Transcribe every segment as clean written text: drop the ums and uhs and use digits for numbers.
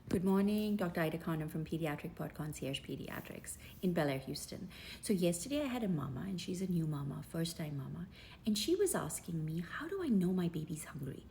Good morning, Dr. Ida Khan. I'm from Pediatric Pod Concierge Pediatrics in Bel Air, Houston. So yesterday I had a mama, and she's a new mama, first-time mama, and she was asking me, how do I know my baby's hungry?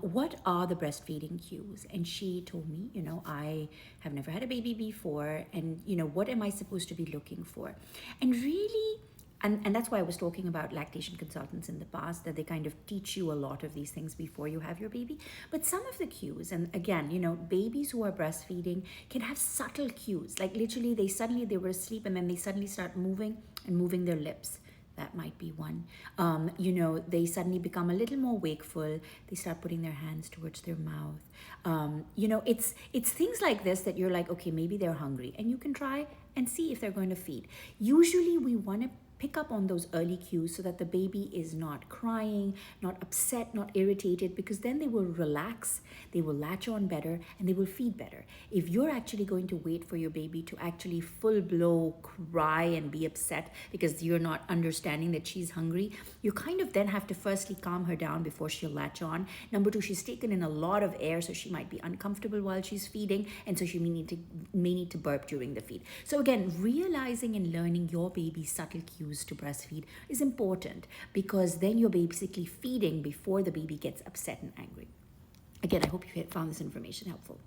What are the breastfeeding cues? And she told me, I have never had a baby before, and what am I supposed to be looking for? And really, and that's why I was talking about lactation consultants in the past, that they kind of teach you a lot of these things before you have your baby. But some of the cues, and again, babies who are breastfeeding can have subtle cues. Like literally they were asleep and then they suddenly start moving and moving their lips. That might be one. They suddenly become a little more wakeful. They start putting their hands towards their mouth. It's things like this that you're like, okay, maybe they're hungry, and you can try and see if they're going to feed. Usually, we want to pick up on those early cues so that the baby is not crying, not upset, not irritated, because then they will relax, they will latch on better, and they will feed better. If you're actually going to wait for your baby to actually full blow cry and be upset because you're not understanding that she's hungry, you kind of then have to firstly calm her down before she'll latch on. Number two, she's taken in a lot of air, so she might be uncomfortable while she's feeding, and so she may need to burp during the feed. So again, realizing and learning your baby's subtle cues to breastfeed is important, because then you're basically feeding before the baby gets upset and angry. Again, I hope you found this information helpful.